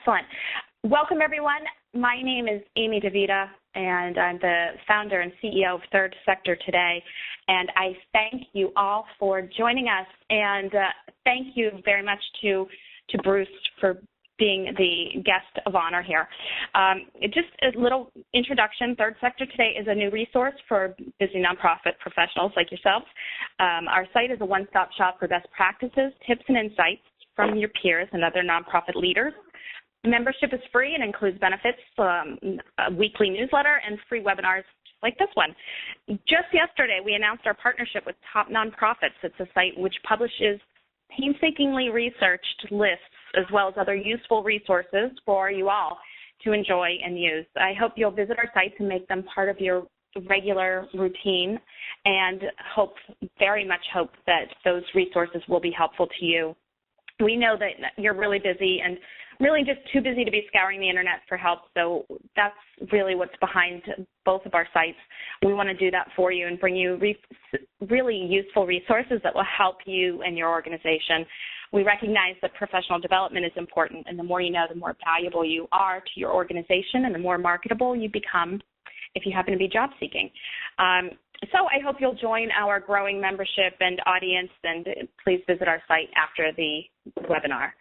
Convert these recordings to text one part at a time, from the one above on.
Excellent. Welcome, everyone. My name is Amy DeVita, and I'm the founder and CEO of Third Sector Today. And I thank you all for joining us, and thank you very much to Bruce for being the guest of honor here. Just a little introduction. Third Sector Today is a new resource for busy nonprofit professionals like yourselves. Our site is a one-stop shop for best practices, tips, and insights from your peers and other nonprofit leaders. Membership is free and includes benefits, a weekly newsletter, and free webinars like this one. Just yesterday, we announced our partnership with Top Nonprofits. It's a site which publishes painstakingly researched lists as well as other useful resources for you all to enjoy and use. I hope you'll visit our sites and make them part of your regular routine, and very much hope that those resources will be helpful to you. We know that you're really busy and really just too busy to be scouring the internet for help, so that's really what's behind both of our sites. We want to do that for you and bring you really useful resources that will help you and your organization. We recognize that professional development is important, and the more you know, the more valuable you are to your organization and the more marketable you become if you happen to be job seeking. So I hope you'll join our growing membership and audience, and please visit our site after the webinar.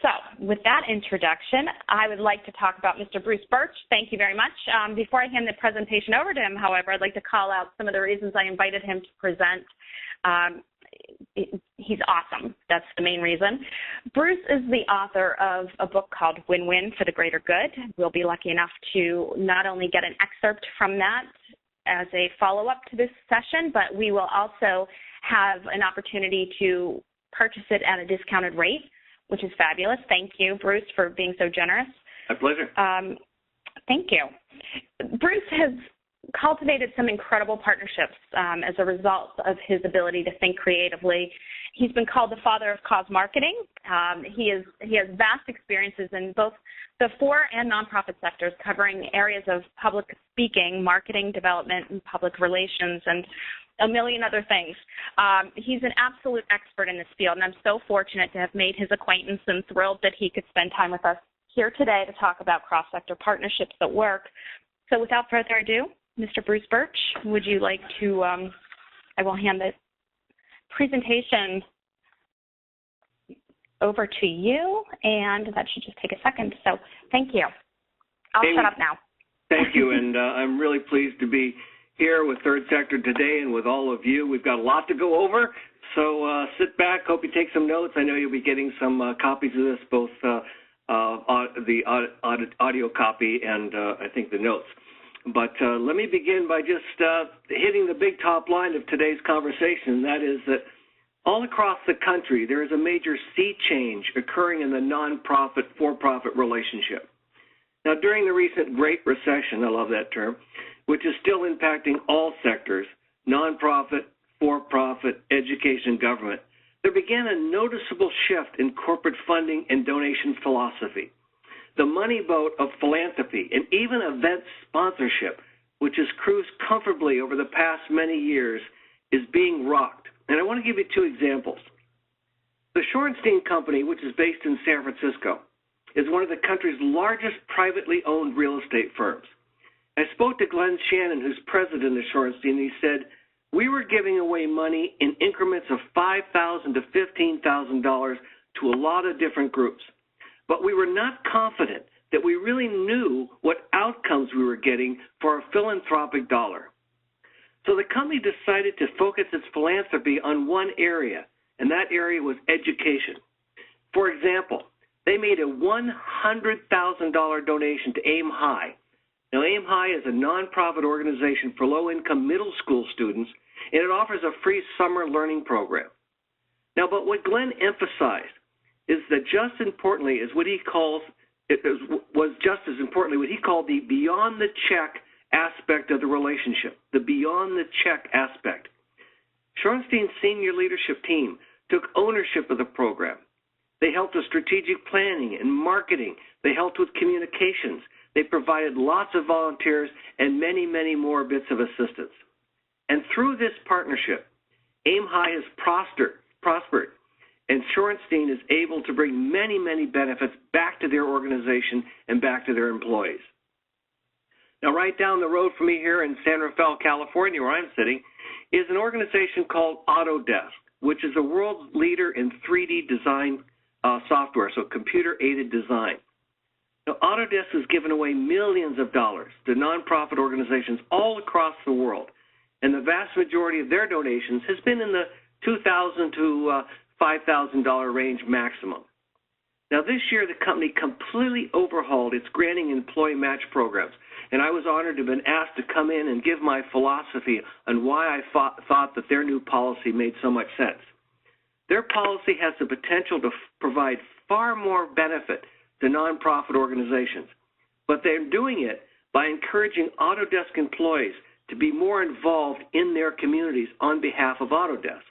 So with that introduction, I would like to talk about Mr. Bruce Birch. Thank you very much. Before I hand the presentation over to him, however, I'd like to call out some of the reasons I invited him to present. He's awesome. That's the main reason. Bruce is the author of a book called Win-Win for the Greater Good. We'll be lucky enough to not only get an excerpt from that as a follow-up to this session, but we will also have an opportunity to purchase it at a discounted rate, which is fabulous. Thank you, Bruce, for being so generous. My pleasure. Thank you. Bruce has cultivated some incredible partnerships as a result of his ability to think creatively. He's been called the father of cause marketing. He has vast experiences in both the for and nonprofit sectors, covering areas of public speaking, marketing, development, and public relations, and a million other things. He's an absolute expert in this field, and I'm so fortunate to have made his acquaintance and thrilled that he could spend time with us here today to talk about cross-sector partnerships that work. So without further ado, Mr. Bruce Birch, would you like to, I will hand the presentation over to you, and that should just take a second. So thank you. I'll shut up now. Thank you, and I'm really pleased to be here with Third Sector today and with all of you. We've got a lot to go over, so sit back, hope you take some notes. I know you'll be getting some copies of this, both the audio copy and I think the notes. But let me begin by just hitting the big top line of today's conversation, and that is that all across the country there is a major sea change occurring in the nonprofit for-profit relationship. Now, during the recent Great Recession, I love that term, which is still impacting all sectors, nonprofit, for-profit, education, government, there began a noticeable shift in corporate funding and donation philosophy. The money boat of philanthropy and even event sponsorship, which has cruised comfortably over the past many years, is being rocked. And I want to give you two examples. The Shorenstein Company, which is based in San Francisco, is one of the country's largest privately owned real estate firms. I spoke to Glenn Shannon, who's president of Shorenstein, and he said, "We were giving away money in increments of $5,000 to $15,000 to a lot of different groups. But we were not confident that we really knew what outcomes we were getting for our philanthropic dollar. So the company decided to focus its philanthropy on one area, and that area was education. For example, they made a $100,000 donation to Aim High. Now, Aim High is a nonprofit organization for low-income middle school students, and it offers a free summer learning program. Now, but what Glenn emphasized is that just importantly is what he calls, was just as importantly what he called the beyond the check aspect of the relationship, the beyond the check aspect. Shorenstein's senior leadership team took ownership of the program. They helped with strategic planning and marketing. They helped with communications. They provided lots of volunteers and many, many more bits of assistance. And through this partnership, Aim High has prospered and Shorenstein is able to bring many, many benefits back to their organization and back to their employees. Now, right down the road from me here in San Rafael, California, where I'm sitting, is an organization called Autodesk, which is a world leader in 3D design software, so computer-aided design. Now, Autodesk has given away millions of dollars to nonprofit organizations all across the world, and the vast majority of their donations has been in the $2,000 to $5,000 range maximum. Now, this year, the company completely overhauled its granting employee match programs, and I was honored to have been asked to come in and give my philosophy on why I thought that their new policy made so much sense. Their policy has the potential to provide far more benefit to nonprofit organizations, but they're doing it by encouraging Autodesk employees to be more involved in their communities on behalf of Autodesk.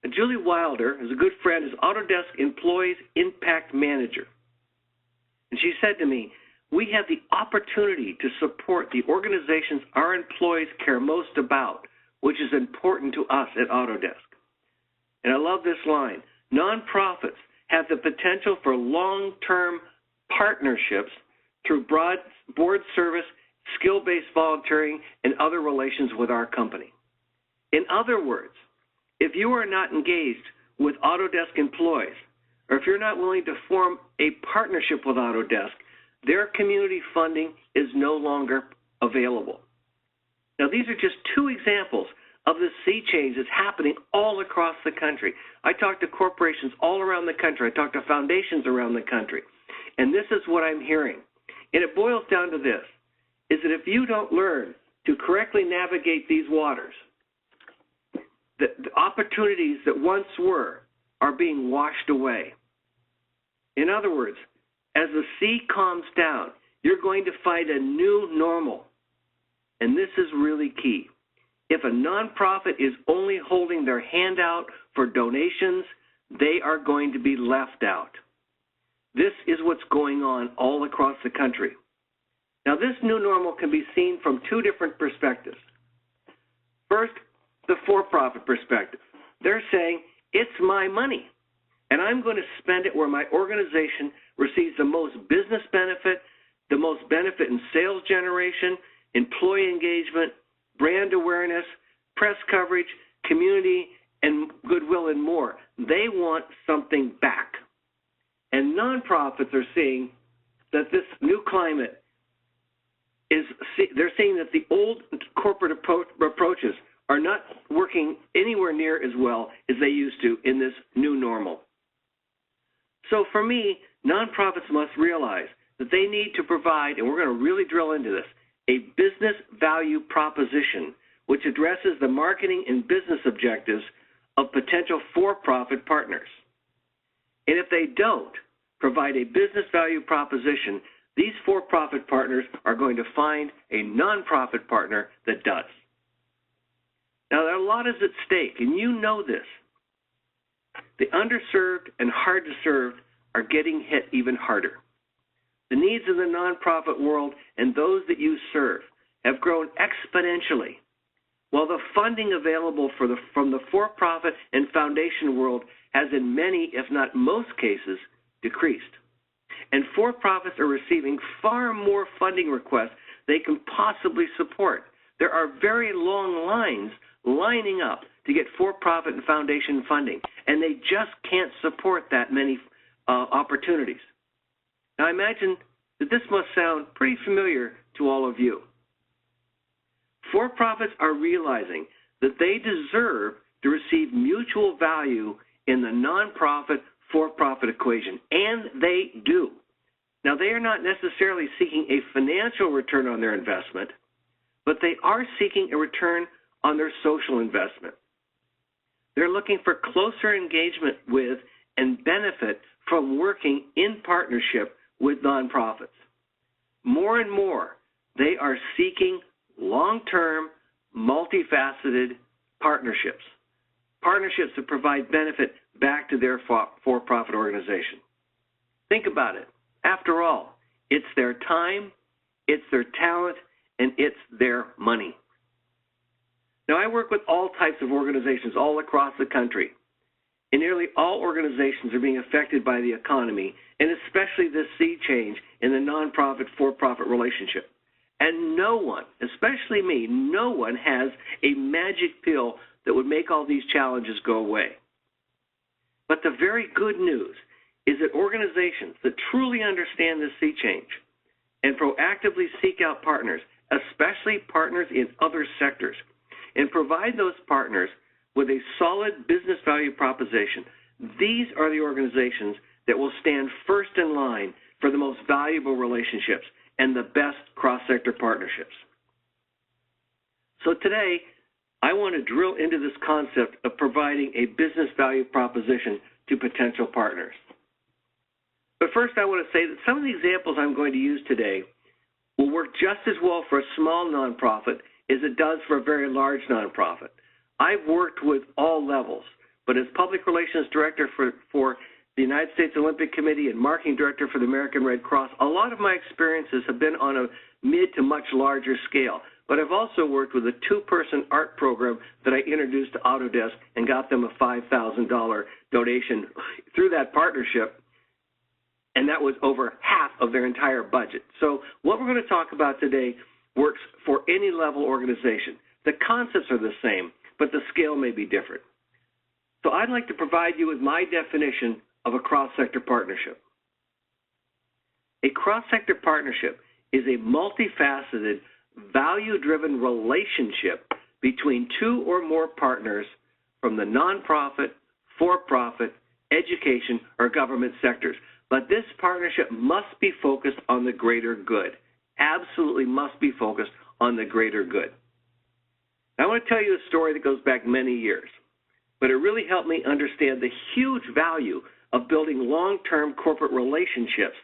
And Julie Wilder, is a good friend, is Autodesk Employees Impact Manager. And she said to me, "We have the opportunity to support the organizations our employees care most about, which is important to us at Autodesk." And I love this line, "Nonprofits have the potential for long-term partnerships through broad board service, skill-based volunteering, and other relations with our company." In other words, if you are not engaged with Autodesk employees, or if you're not willing to form a partnership with Autodesk, their community funding is no longer available. Now, these are just two examples of the sea change that's happening all across the country. I talk to corporations all around the country. I talk to foundations around the country. And this is what I'm hearing. And it boils down to this, is that if you don't learn to correctly navigate these waters, the opportunities that once were are being washed away. In other words, as the sea calms down, you're going to find a new normal. And this is really key. If a nonprofit is only holding their hand out for donations, they are going to be left out. This is what's going on all across the country. Now, this new normal can be seen from two different perspectives. First, the for-profit perspective. They're saying, it's my money, and I'm going to spend it where my organization receives the most business benefit, the most benefit in sales generation, employee engagement, brand awareness, press coverage, community, and goodwill, and more. They want something back. And nonprofits are seeing that this new climate they're seeing that the old corporate approaches are not working anywhere near as well as they used to in this new normal. So for me, nonprofits must realize that they need to provide, and we're going to really drill into this, a business value proposition which addresses the marketing and business objectives of potential for-profit partners. And if they don't provide a business value proposition, these for-profit partners are going to find a nonprofit partner that does. Now, a lot is at stake, and you know this. The underserved and hard-to-serve are getting hit even harder. The needs of the nonprofit world and those that you serve have grown exponentially, while the funding available from the for-profit and foundation world has in many, if not most cases, decreased. And for-profits are receiving far more funding requests they can possibly support. There are very long lines lining up to get for-profit and foundation funding, and they just can't support that many opportunities. Now, I imagine that this must sound pretty familiar to all of you. For-profits are realizing that they deserve to receive mutual value in the nonprofit for-profit equation, and they do. Now, they are not necessarily seeking a financial return on their investment, but they are seeking a return on their social investment. They're looking for closer engagement with and benefit from working in partnership with nonprofits. More and more, they are seeking long-term, multifaceted partnerships, partnerships that provide benefit back to their for-profit organization. Think about it. After all, it's their time, it's their talent, and it's their money. Now, I work with all types of organizations all across the country, And nearly all organizations are being affected by the economy, and especially this sea change in the nonprofit for-profit relationship. And no one, especially me, no one has a magic pill that would make all these challenges go away. But the very good news is that organizations that truly understand this sea change and proactively seek out partners, especially partners in other sectors, and provide those partners with a solid business value proposition, these are the organizations that will stand first in line for the most valuable relationships and the best cross-sector partnerships. So today, I want to drill into this concept of providing a business value proposition to potential partners. But first, I want to say that some of the examples I'm going to use today will work just as well for a small nonprofit as it does for a very large nonprofit. I've worked with all levels, but as Public Relations Director for the United States Olympic Committee and Marketing Director for the American Red Cross, a lot of my experiences have been on a mid to much larger scale. But I've also worked with a two-person art program that I introduced to Autodesk and got them a $5,000 donation through that partnership, and that was over half of their entire budget. So what we're going to talk about today works for any level organization. The concepts are the same, but the scale may be different. So I'd like to provide you with my definition of a cross-sector partnership. A cross-sector partnership is a multifaceted, value-driven relationship between two or more partners from the nonprofit, for-profit, education, or government sectors. But this partnership must be focused on the greater good. Absolutely must be focused on the greater good. I want to tell you a story that goes back many years, but it really helped me understand the huge value of building long-term corporate relationships,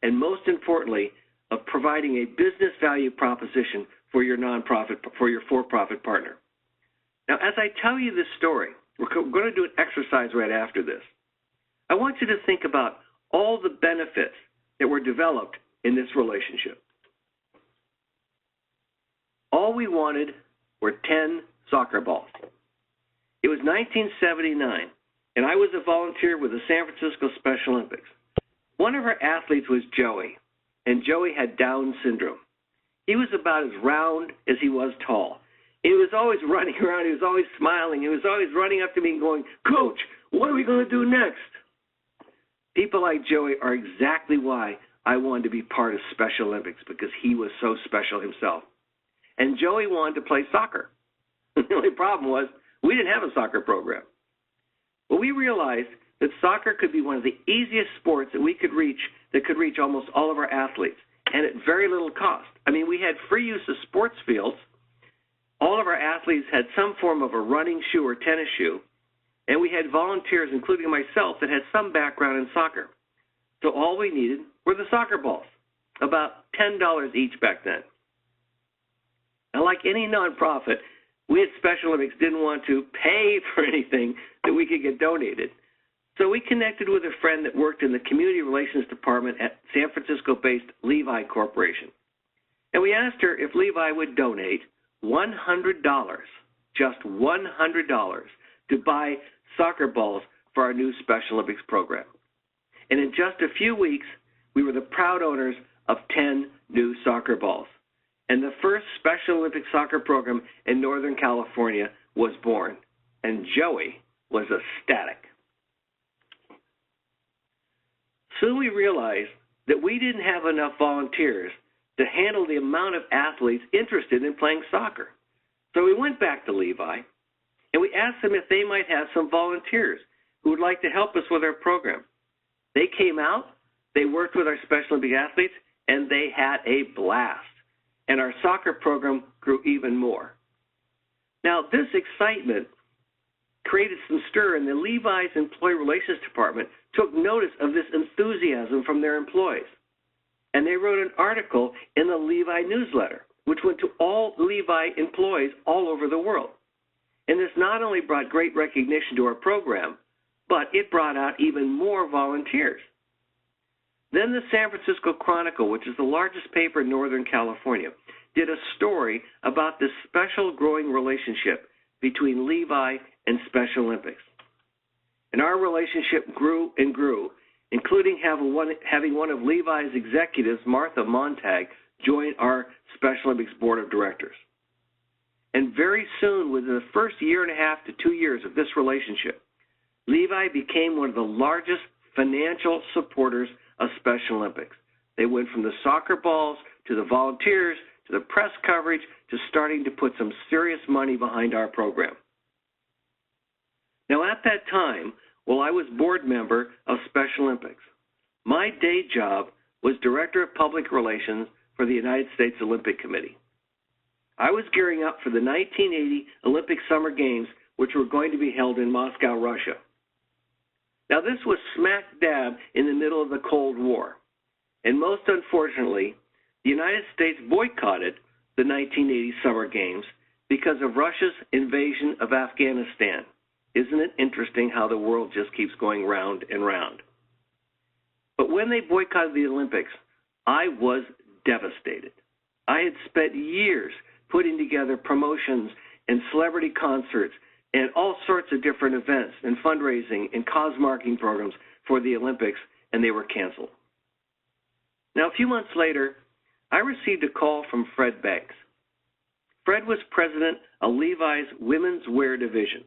and most importantly, of providing a business value proposition for your nonprofit, for your for-profit partner. Now, as I tell you this story, we're going to do an exercise right after this. I want you to think about all the benefits that were developed in this relationship. All we wanted were 10 soccer balls. It was 1979, and I was a volunteer with the San Francisco Special Olympics. One of our athletes was Joey, and Joey had Down syndrome. He was about as round as he was tall. He was always running around. He was always smiling. He was always running up to me and going, "Coach, what are we going to do next?" People like Joey are exactly why I wanted to be part of Special Olympics, because he was so special himself. And Joey wanted to play soccer. The only problem was we didn't have a soccer program. Well, we realized that soccer could be one of the easiest sports that we could reach, that could reach almost all of our athletes, and at very little cost. I mean, we had free use of sports fields. All of our athletes had some form of a running shoe or tennis shoe, and we had volunteers, including myself, that had some background in soccer. So all we needed were the soccer balls, about $10 each back then. And like any nonprofit, we at Special Olympics didn't want to pay for anything that we could get donated. So we connected with a friend that worked in the Community Relations Department at San Francisco-based Levi Corporation. And we asked her if Levi would donate $100, just $100, to buy soccer balls for our new Special Olympics program. And in just a few weeks, we were the proud owners of 10 new soccer balls. And the first Special Olympics soccer program in Northern California was born. And Joey was ecstatic. Soon we realized that we didn't have enough volunteers to handle the amount of athletes interested in playing soccer. So we went back to Levi, and we asked them if they might have some volunteers who would like to help us with our program. They came out, they worked with our Special Olympic athletes, and they had a blast. And our soccer program grew even more. Now, this excitement created some stir, and the Levi's Employee Relations Department took notice of this enthusiasm from their employees. And they wrote an article in the Levi newsletter, which went to all Levi employees all over the world. And this not only brought great recognition to our program, but it brought out even more volunteers. Then the San Francisco Chronicle, which is the largest paper in Northern California, did a story about this special growing relationship between Levi and Special Olympics. And our relationship grew and grew, including having one of Levi's executives, Martha Montag, join our Special Olympics Board of Directors. And very soon, within the first year and a half to 2 years of this relationship, Levi became one of the largest financial supporters of Special Olympics. They went from the soccer balls to the volunteers to the press coverage to starting to put some serious money behind our program. Now, at that time, while I was board member of Special Olympics, my day job was Director of Public Relations for the United States Olympic Committee. I was gearing up for the 1980 Olympic Summer Games, which were going to be held in Moscow, Russia. Now, this was smack dab in the middle of the Cold War, and most unfortunately, the United States boycotted the 1980 Summer Games because of Russia's invasion of Afghanistan. Isn't it interesting how the world just keeps going round and round? But when they boycotted the Olympics, I was devastated. I had spent years putting together promotions and celebrity concerts and all sorts of different events and fundraising and cause marketing programs for the Olympics, and they were canceled. Now, a few months later, I received a call from Fred Banks. Fred was president of Levi's women's wear division.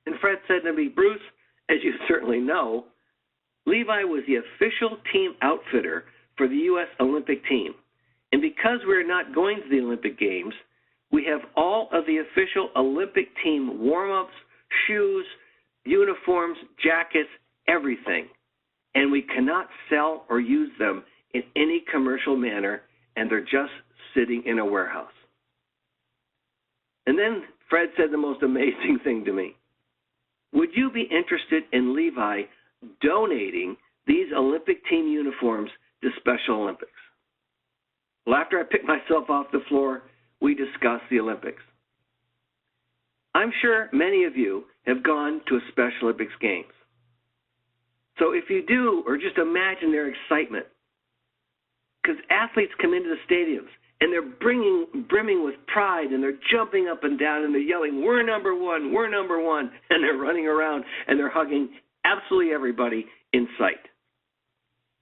And Fred said to me, Bruce, as you certainly know, Levi was the official team outfitter for the U.S. Olympic team. And because we're not going to the Olympic Games, we have all of the official Olympic team warm-ups, shoes, uniforms, jackets, everything. And we cannot sell or use them in any commercial manner, and they're just sitting in a warehouse. And then Fred said the most amazing thing to me. Would you be interested in Levi donating these Olympic team uniforms to Special Olympics? Well, after I picked myself off the floor, we discussed the Olympics. I'm sure many of you have gone to a Special Olympics Games. So if you do, or just imagine their excitement, because athletes come into the stadiums and they're brimming with pride, and they're jumping up and down, and they're yelling, we're number one, and they're running around, and they're hugging absolutely everybody in sight.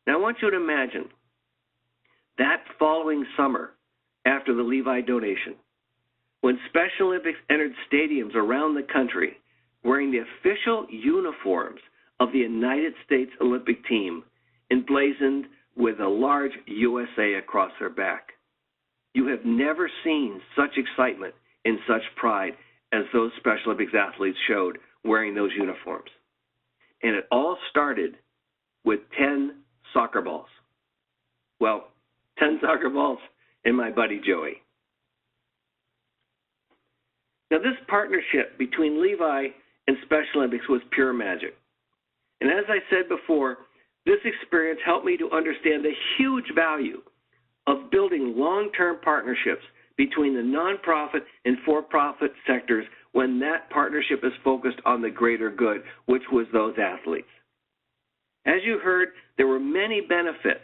Now, I want you to imagine that following summer, after the Levi donation, when Special Olympics entered stadiums around the country wearing the official uniforms of the United States Olympic team, emblazoned with a large USA across their back. You have never seen such excitement and such pride as those Special Olympics athletes showed wearing those uniforms. And it all started with 10 soccer balls. Well, 10 soccer balls and my buddy Joey. Now, this partnership between Levi and Special Olympics was pure magic. And as I said before, this experience helped me to understand the huge value of building long-term partnerships between the nonprofit and for-profit sectors when that partnership is focused on the greater good, which was those athletes. As you heard, there were many benefits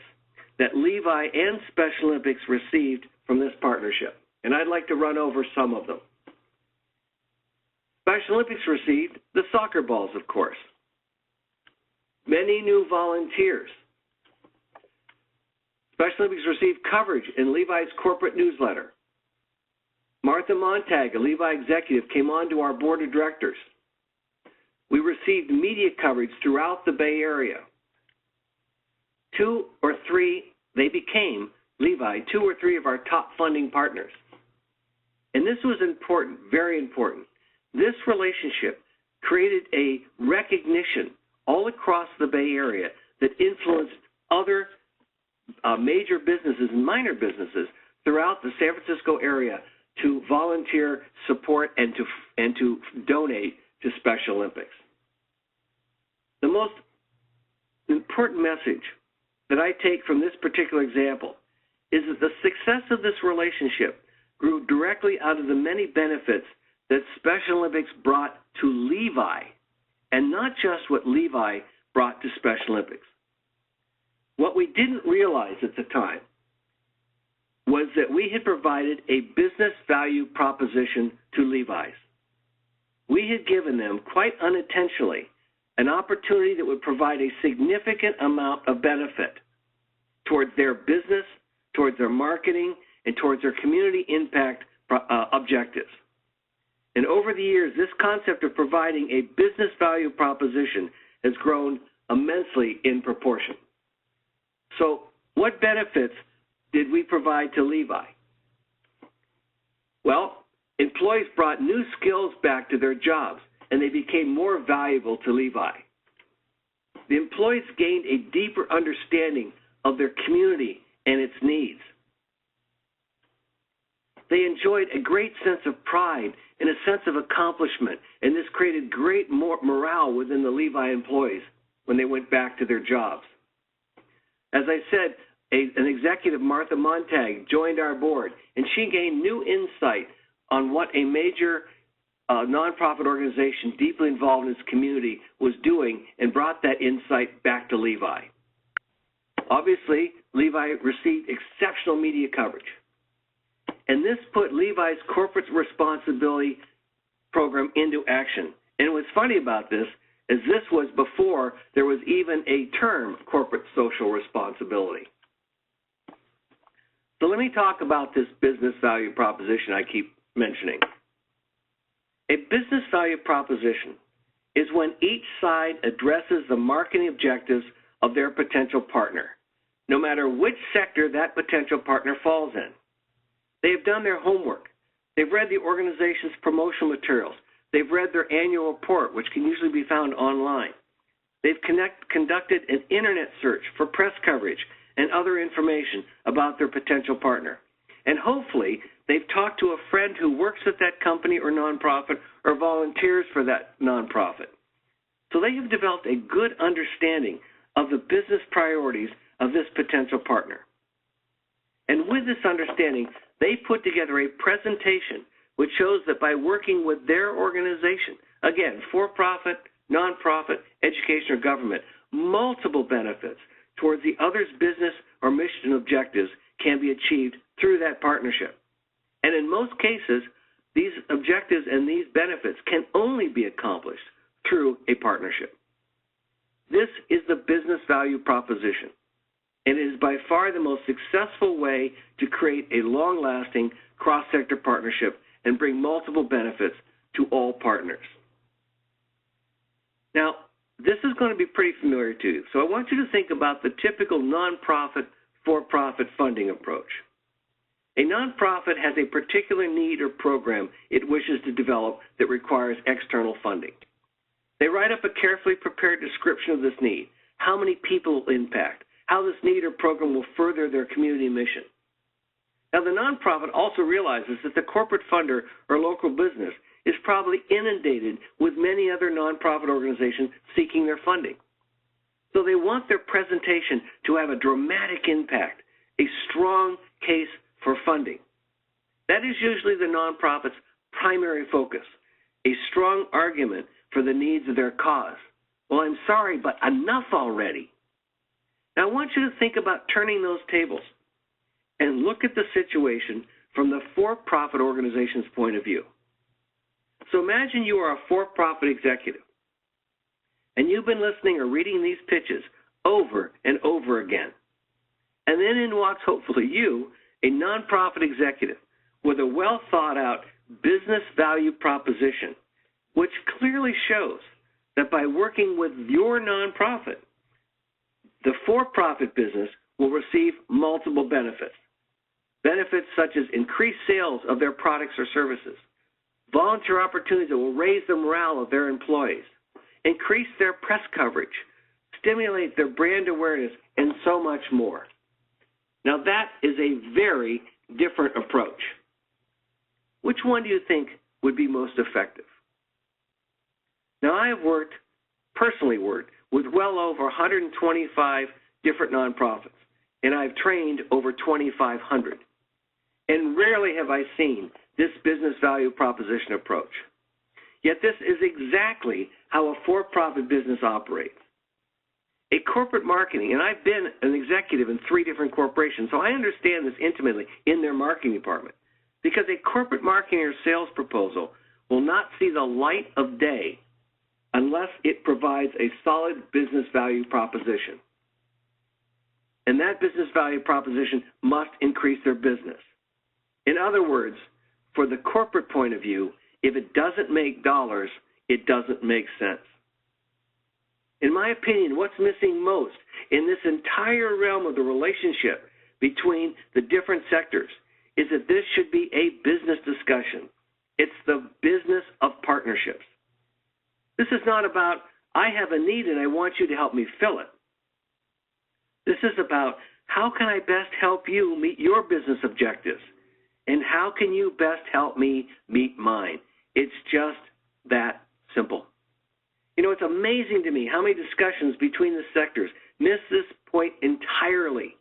that Levi and Special Olympics received from this partnership, and I'd like to run over some of them. Special Olympics received the soccer balls, of course. Many new volunteers. Special Olympics received coverage in Levi's corporate newsletter. Martha Montag, a Levi executive, came on to our board of directors. We received media coverage throughout the Bay Area. They became, Levi, 2 or 3 of our top funding partners. And this was important, very important. This relationship created a recognition all across the Bay Area that influenced other major businesses and minor businesses throughout the San Francisco area to volunteer, support, and to donate to Special Olympics. The most important message that I take from this particular example is that the success of this relationship grew directly out of the many benefits that Special Olympics brought to Levi, and not just what Levi brought to Special Olympics. What we didn't realize at the time was that we had provided a business value proposition to Levi's. We had given them, quite unintentionally, an opportunity that would provide a significant amount of benefit towards their business, towards their marketing, and towards their community impact objectives. And over the years, this concept of providing a business value proposition has grown immensely in proportion. So what benefits did we provide to Levi? Well, employees brought new skills back to their jobs, and they became more valuable to Levi. The employees gained a deeper understanding of their community and its needs. They enjoyed a great sense of pride and a sense of accomplishment, and this created great morale within the Levi employees when they went back to their jobs. As I said, an executive, Martha Montag, joined our board, and she gained new insight on what a major nonprofit organization deeply involved in its community was doing and brought that insight back to Levi. Obviously, Levi received exceptional media coverage. And this put Levi's corporate responsibility program into action. And what's funny about this is this was before there was even a term, corporate social responsibility. So let me talk about this business value proposition I keep mentioning. A business value proposition is when each side addresses the marketing objectives of their potential partner, no matter which sector that potential partner falls in. They have done their homework. They've read the organization's promotional materials. They've read their annual report, which can usually be found online. They've conducted an internet search for press coverage and other information about their potential partner. And hopefully, they've talked to a friend who works at that company or nonprofit or volunteers for that nonprofit. So they have developed a good understanding of the business priorities of this potential partner. And with this understanding, they put together a presentation which shows that by working with their organization, again, for-profit, nonprofit, education, or government, multiple benefits towards the other's business or mission objectives can be achieved through that partnership. And in most cases, these objectives and these benefits can only be accomplished through a partnership. This is the business value proposition, and it is by far the most successful way to create a long-lasting cross-sector partnership and bring multiple benefits to all partners. Now, this is going to be pretty familiar to you, so I want you to think about the typical nonprofit, for-profit funding approach. A nonprofit has a particular need or program it wishes to develop that requires external funding. They write up a carefully prepared description of this need, how many people it will impact, how this need or program will further their community mission. Now, the nonprofit also realizes that the corporate funder or local business is probably inundated with many other nonprofit organizations seeking their funding. So they want their presentation to have a dramatic impact, a strong case for funding. That is usually the nonprofit's primary focus, a strong argument for the needs of their cause. Well, I'm sorry, but enough already. Now, I want you to think about turning those tables and look at the situation from the for-profit organization's point of view. So imagine you are a for-profit executive, and you've been listening or reading these pitches over and over again. And then in walks, hopefully you, a nonprofit executive with a well-thought-out business value proposition, which clearly shows that by working with your nonprofit, the for-profit business will receive multiple benefits. Benefits such as increased sales of their products or services, volunteer opportunities that will raise the morale of their employees, increase their press coverage, stimulate their brand awareness, and so much more. Now that is a very different approach. Which one do you think would be most effective? Now I have personally worked with well over 125 different nonprofits, and I've trained over 2,500. And rarely have I seen this business value proposition approach. Yet this is exactly how a for-profit business operates. A corporate marketing, and I've been an executive in 3 different corporations, so I understand this intimately in their marketing department, because a corporate marketing or sales proposal will not see the light of day unless it provides a solid business value proposition. And that business value proposition must increase their business. In other words, for the corporate point of view, if it doesn't make dollars, it doesn't make sense. In my opinion, what's missing most in this entire realm of the relationship between the different sectors is that this should be a business discussion. It's the business of partnerships. This is not about, I have a need and I want you to help me fill it. This is about, how can I best help you meet your business objectives? And how can you best help me meet mine? It's just that simple. You know, it's amazing to me how many discussions between the sectors miss this point entirely.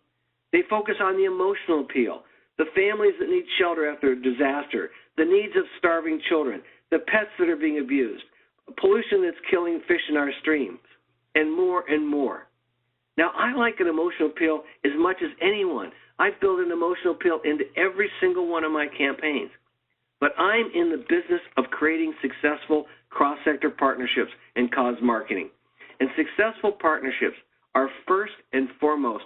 They focus on the emotional appeal, the families that need shelter after a disaster, the needs of starving children, the pets that are being abused, pollution that's killing fish in our streams, and more and more. Now, I like an emotional appeal as much as anyone. I've built an emotional appeal into every single one of my campaigns. But I'm in the business of creating successful cross-sector partnerships and cause marketing. And successful partnerships are first and foremost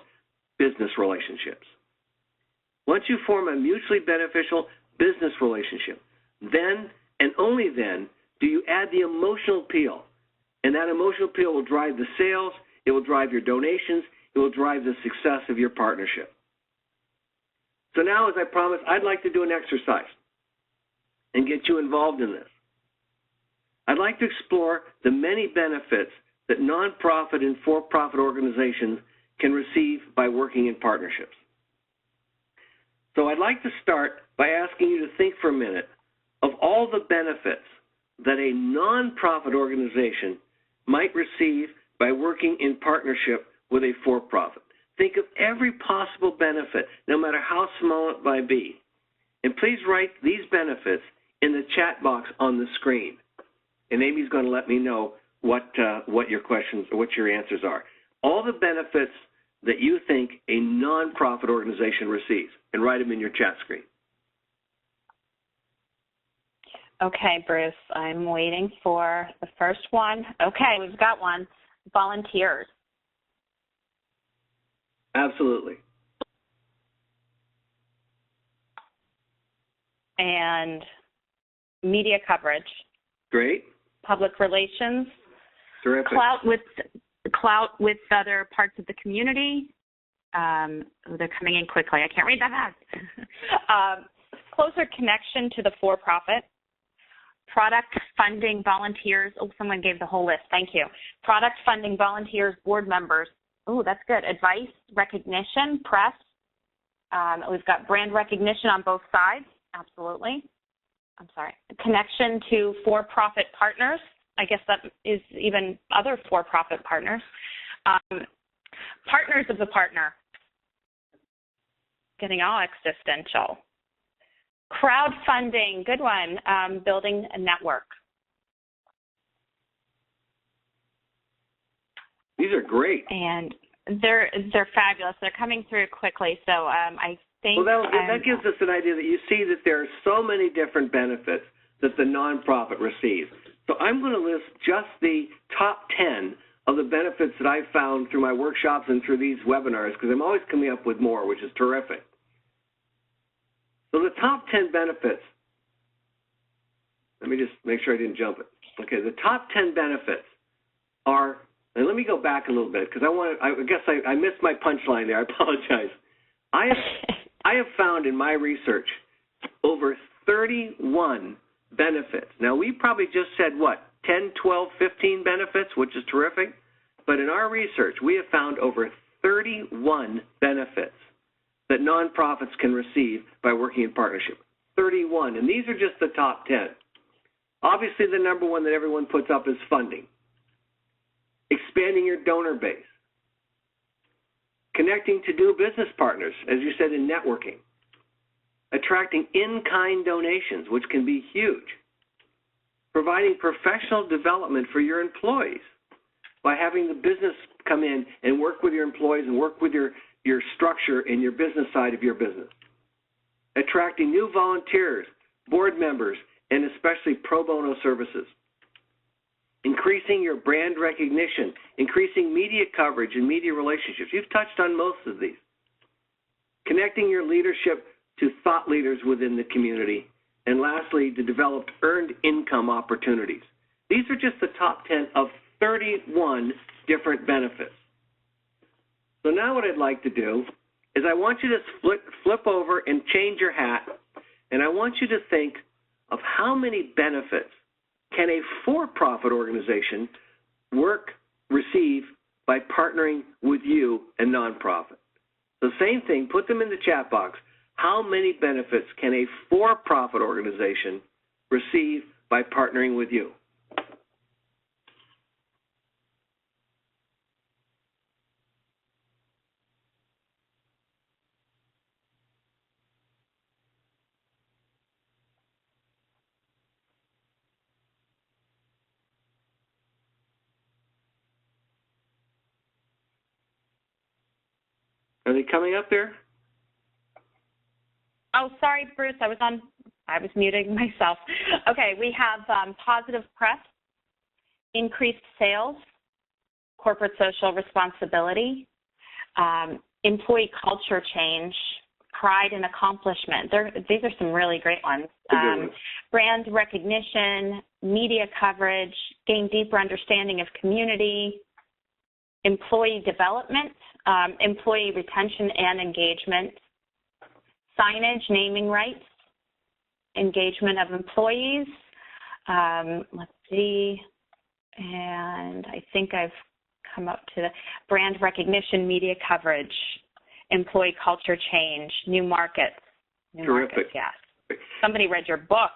business relationships. Once you form a mutually beneficial business relationship, then and only then do you add the emotional appeal. And that emotional appeal will drive the sales, it will drive your donations, it will drive the success of your partnership. So now, as I promised, I'd like to do an exercise and get you involved in this. I'd like to explore the many benefits that nonprofit and for-profit organizations can receive by working in partnerships. So I'd like to start by asking you to think for a minute of all the benefits that a nonprofit organization might receive by working in partnership with a for-profit. Think of every possible benefit, no matter how small it might be. And please write these benefits in the chat box on the screen. And Amy's going to let me know what your questions or what your answers are. All the benefits that you think a nonprofit organization receives, and write them in your chat screen. Okay, Bruce, I'm waiting for the first one. Okay, we've got one. Volunteers. Absolutely. And media coverage. Great. Public relations. Terrific. Clout with other parts of the community. They're coming in quickly. I can't read that fast. Closer connection to the for-profit. Product funding volunteers. Oh, someone gave the whole list. Thank you. Product funding volunteers, board members. Oh, that's good. Advice, recognition, press. We've got brand recognition on both sides. Absolutely. I'm sorry. Connection to for-profit partners. I guess that is even other for-profit partners. Partners of the partner. Getting all existential. Crowdfunding, good one. Building a network. These are great. And they're fabulous. They're coming through quickly. So I think well, that gives us an idea that you see that there are so many different benefits that the nonprofit receives. So I'm going to list just the top 10 of the benefits that I've found through my workshops and through these webinars, because I'm always coming up with more, which is terrific. So the top 10 benefits, let me just make sure I didn't jump it. Okay, the top 10 benefits are, and let me go back a little bit, because I guess I missed my punchline there. I apologize. I have found in my research over 31 benefits. Now, we probably just said, what, 10, 12, 15 benefits, which is terrific. But in our research, we have found over 31 benefits that nonprofits can receive by working in partnership. 31, and these are just the top 10. Obviously, the number one that everyone puts up is funding. Expanding your donor base. Connecting to new business partners, as you said, in networking. Attracting in-kind donations, which can be huge. Providing professional development for your employees by having the business come in and work with your employees and work with your structure and your business side of your business. Attracting new volunteers, board members, and especially pro bono services. increasing your brand recognition, increasing media coverage and media relationships. You've touched on most of these. Connecting your leadership to thought leaders within the community. And lastly, to develop earned income opportunities. These are just the top 10 of 31 different benefits. So now what I'd like to do is I want you to flip over and change your hat, and I want you to think of how many benefits can a for-profit organization receive by partnering with you and nonprofit. The same thing, put them in the chat box. How many benefits can a for-profit organization receive by partnering with you? Are they coming up there? Oh, sorry, Bruce. I was muting myself. Okay, we have positive press, increased sales, corporate social responsibility, employee culture change, pride and accomplishment. These are some really great ones. Brand recognition, media coverage, gain deeper understanding of community, employee development, employee retention and engagement, signage, naming rights, engagement of employees. Let's see, and I think I've come up to the brand recognition, media coverage, employee culture change, new markets. Terrific. Yes. Somebody read your book.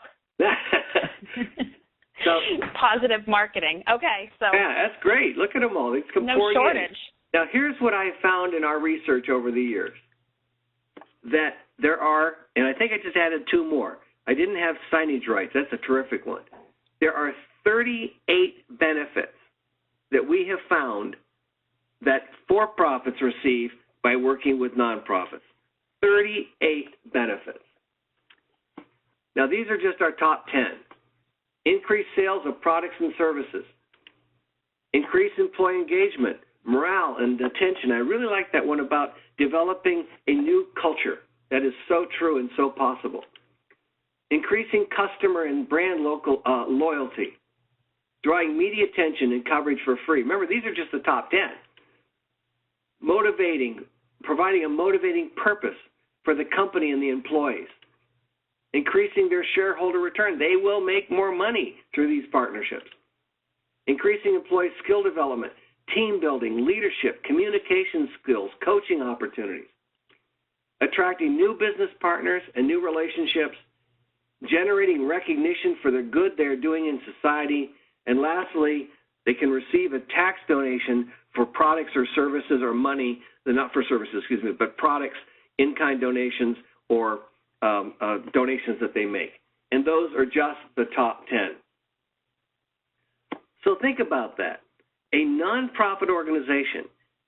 So, positive marketing. Okay, so. Yeah, that's great. Look at them all. It's come no shortage. Now, here's what I found in our research over the years, that there are, and I think I just added 2 more. I didn't have signage rights. That's a terrific one. There are 38 benefits that we have found that for-profits receive by working with nonprofits. 38 benefits. Now, these are just our top 10. Increased sales of products and services. Increased employee engagement, morale, and attention. I really like that one about developing a new culture. That is so true and so possible. Increasing customer and brand loyalty. Drawing media attention and coverage for free. Remember, these are just the top 10. Motivating, providing a motivating purpose for the company and the employees. Increasing their shareholder return. They will make more money through these partnerships. Increasing employee skill development, team building, leadership, communication skills, coaching opportunities. Attracting new business partners and new relationships. Generating recognition for the good they're doing in society. And lastly, they can receive a tax donation for products or services or money, not for services, excuse me, but products, in-kind donations, or donations that they make. And those are just the top 10. So think about that. A nonprofit organization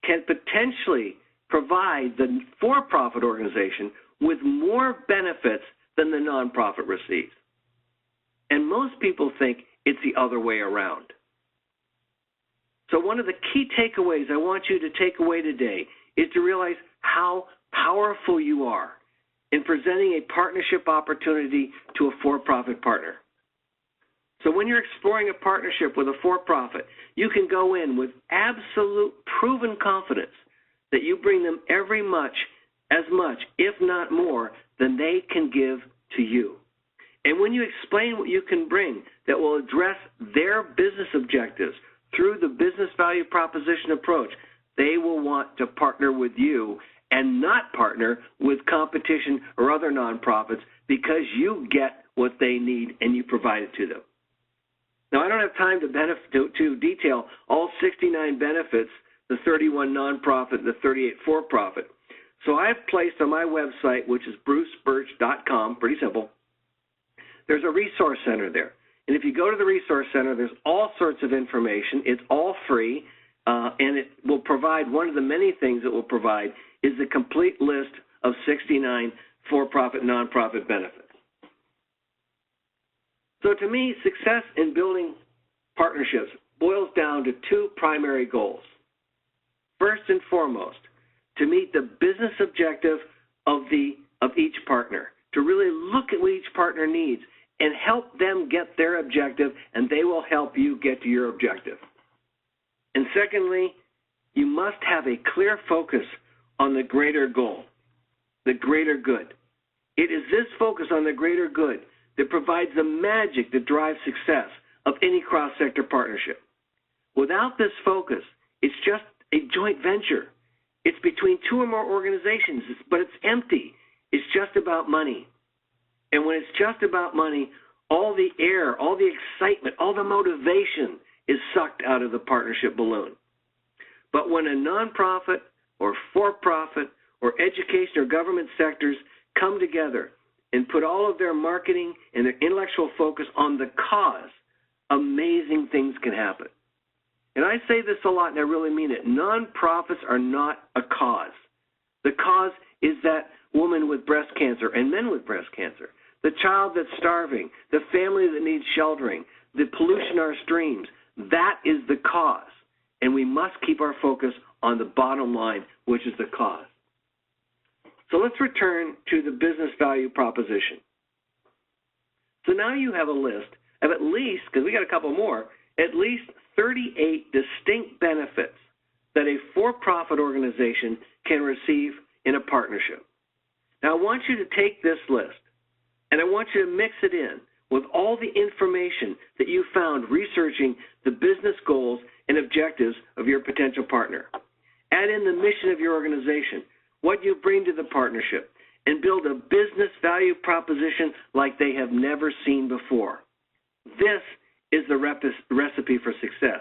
can potentially provide the for-profit organization with more benefits than the nonprofit receives. And most people think it's the other way around. So one of the key takeaways I want you to take away today is to realize how powerful you are in presenting a partnership opportunity to a for-profit partner. So when you're exploring a partnership with a for-profit, you can go in with absolute proven confidence that you bring them as much, if not more, than they can give to you. And when you explain what you can bring that will address their business objectives through the business value proposition approach, they will want to partner with you and not partner with competition or other nonprofits because you get what they need and you provide it to them. Now, I don't have time to detail all 69 benefits, the 31 nonprofit, the 38 for-profit. So I've placed on my website, which is brucebirch.com, pretty simple, there's a resource center there. And if you go to the resource center, there's all sorts of information. It's all free, and it will provide, one of the many things it will provide is the complete list of 69 for-profit, nonprofit benefits. So to me, success in building partnerships boils down to two primary goals. First and foremost, to meet the business objective of each partner, to really look at what each partner needs and help them get their objective, and they will help you get to your objective. And secondly, you must have a clear focus on the greater goal, the greater good. It is this focus on the greater good that provides the magic that drives success of any cross-sector partnership. Without this focus, it's just a joint venture. It's between two or more organizations, but it's empty. It's just about money. And when it's just about money, all the air, all the excitement, all the motivation is sucked out of the partnership balloon. But when a nonprofit or for-profit or education or government sectors come together and put all of their marketing and their intellectual focus on the cause, amazing things can happen. And I say this a lot, and I really mean it. Nonprofits are not a cause. The cause is that woman with breast cancer and men with breast cancer, the child that's starving, the family that needs sheltering, the pollution in our streams. That is the cause. And we must keep our focus on the bottom line, which is the cause. So let's return to the business value proposition. So now you have a list of at least, because we got a couple more, at least 38 distinct benefits that a for-profit organization can receive in a partnership. Now, I want you to take this list, and I want you to mix it in with all the information that you found researching the business goals and objectives of your potential partner. Add in the mission of your organization, what you bring to the partnership, and build a business value proposition like they have never seen before. This is the recipe for success.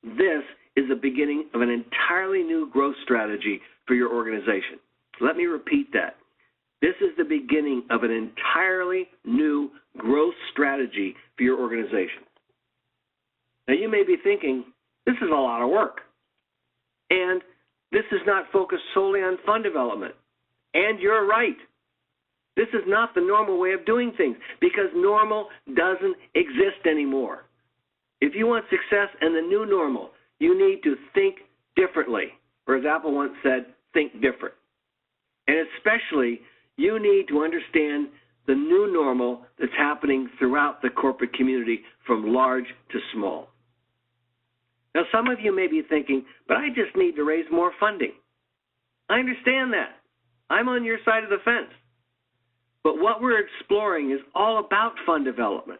This is the beginning of an entirely new growth strategy for your organization. Let me repeat that. This is the beginning of an entirely new growth strategy for your organization. Now, you may be thinking, this is a lot of work. And this is not focused solely on fund development. And you're right. This is not the normal way of doing things because normal doesn't exist anymore. If you want success and the new normal, you need to think differently. Or as Apple once said, think different. And especially, you need to understand the new normal that's happening throughout the corporate community from large to small. Now, some of you may be thinking, but I just need to raise more funding. I understand that. I'm on your side of the fence. But what we're exploring is all about fund development.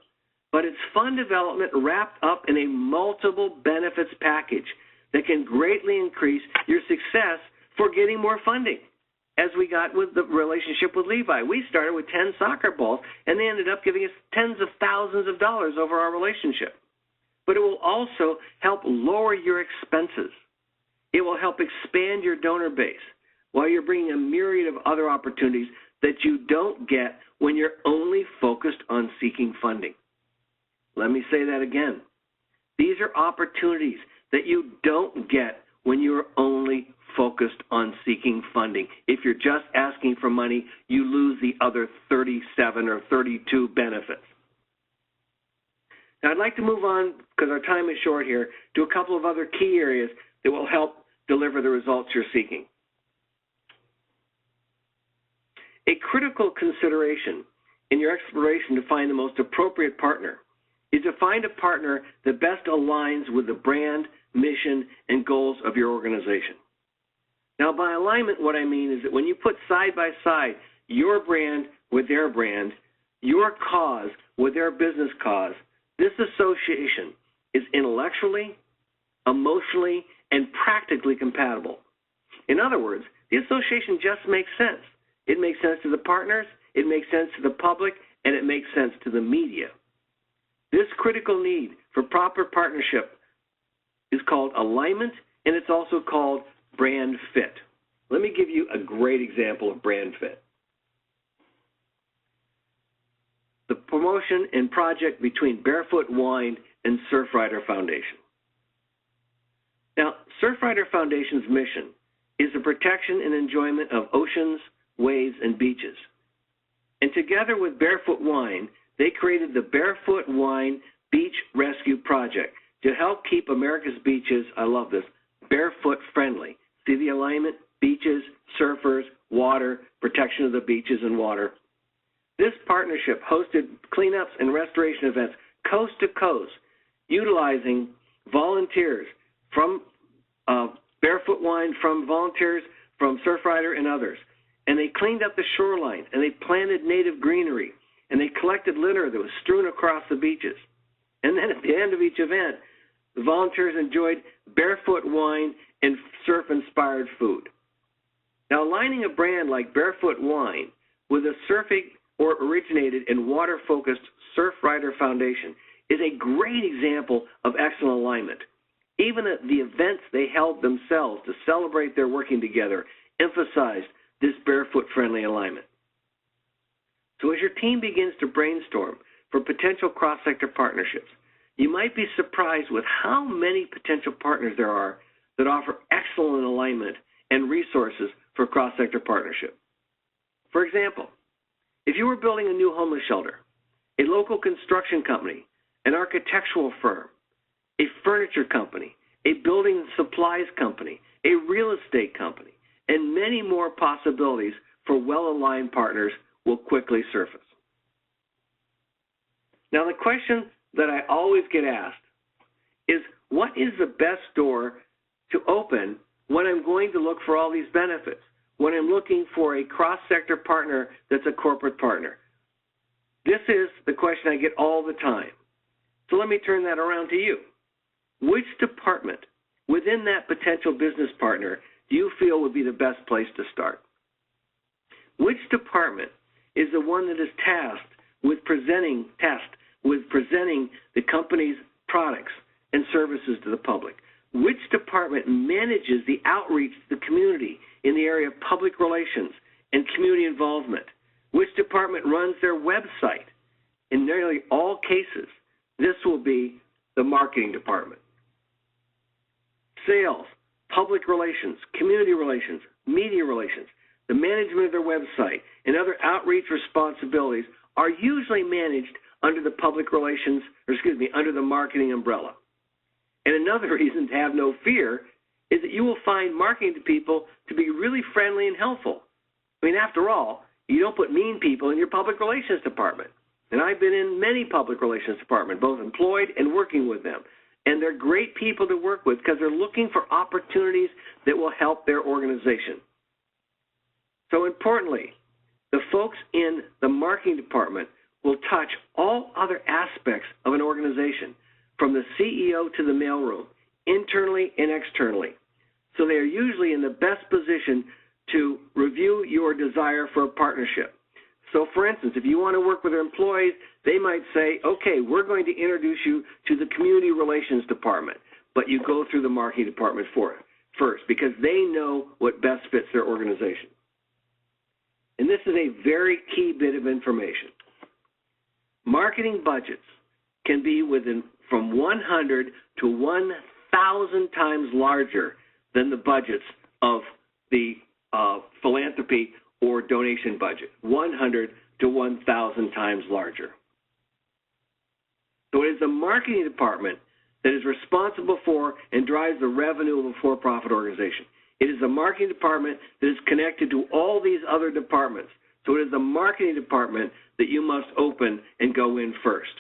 But it's fund development wrapped up in a multiple benefits package that can greatly increase your success for getting more funding. As we got with the relationship with Levi. We started with 10 soccer balls, and they ended up giving us tens of thousands of dollars over our relationship. But it will also help lower your expenses. It will help expand your donor base while you're bringing a myriad of other opportunities that you don't get when you're only focused on seeking funding. Let me say that again. These are opportunities that you don't get when you're only focused on seeking funding. If you're just asking for money, you lose the other 37 or 32 benefits. Now, I'd like to move on, because our time is short here, to a couple of other key areas that will help deliver the results you're seeking. A critical consideration in your exploration to find the most appropriate partner is to find a partner that best aligns with the brand, mission, and goals of your organization. Now, by alignment, what I mean is that when you put side by side your brand with their brand, your cause with their business cause, this association is intellectually, emotionally, and practically compatible. In other words, the association just makes sense. It makes sense to the partners, it makes sense to the public, and it makes sense to the media. This critical need for proper partnership is called alignment, and it's also called brand fit. Let me give you a great example of brand fit. The promotion and project between Barefoot Wine and Surfrider Foundation. Now, Surfrider Foundation's mission is the protection and enjoyment of oceans, waves, and beaches. And together with Barefoot Wine, they created the Barefoot Wine Beach Rescue Project to help keep America's beaches, I love this, barefoot friendly. See the alignment? Beaches, surfers, water, protection of the beaches and water. This partnership hosted cleanups and restoration events coast to coast, utilizing volunteers from Barefoot Wine, from volunteers from Surfrider and others. And they cleaned up the shoreline, and they planted native greenery, and they collected litter that was strewn across the beaches. And then at the end of each event, the volunteers enjoyed Barefoot Wine and surf-inspired food. Now, aligning a brand like Barefoot Wine with a surfing or originated and water-focused Surfrider Foundation is a great example of excellent alignment. Even at the events they held themselves to celebrate their working together emphasized this barefoot-friendly alignment. So as your team begins to brainstorm for potential cross-sector partnerships, you might be surprised with how many potential partners there are that offer excellent alignment and resources for cross-sector partnership. For example, if you were building a new homeless shelter, a local construction company, an architectural firm, a furniture company, a building supplies company, a real estate company, and many more possibilities for well-aligned partners will quickly surface. Now, the question that I always get asked is, what is the best door to open when I'm going to look for all these benefits, when I'm looking for a cross-sector partner that's a corporate partner? This is the question I get all the time. So let me turn that around to you. Which department within that potential business partner do you feel would be the best place to start? Which department is the one that is tasked with presenting the company's products and services to the public? Which department manages the outreach to the community in the area of public relations and community involvement? Which department runs their website? In nearly all cases, this will be the marketing department. Sales, public relations, community relations, media relations, the management of their website, and other outreach responsibilities are usually managed under the under the marketing umbrella. And another reason to have no fear is that you will find marketing people to be really friendly and helpful. I mean, after all, you don't put mean people in your public relations department. And I've been in many public relations departments, both employed and working with them. And they're great people to work with because they're looking for opportunities that will help their organization. So importantly, the folks in the marketing department will touch all other aspects of an organization, from the CEO to the mailroom, internally and externally. So they are usually in the best position to review your desire for a partnership. So for instance, if you want to work with their employees, they might say, okay, we're going to introduce you to the community relations department, but you go through the marketing department first because they know what best fits their organization. And this is a very key bit of information. Marketing budgets can be from 100 to 1,000 times larger than the budgets of the philanthropy or donation budget, 100 to 1,000 times larger. So it is the marketing department that is responsible for and drives the revenue of a for-profit organization. It is the marketing department that is connected to all these other departments. So it is the marketing department that you must open and go in first.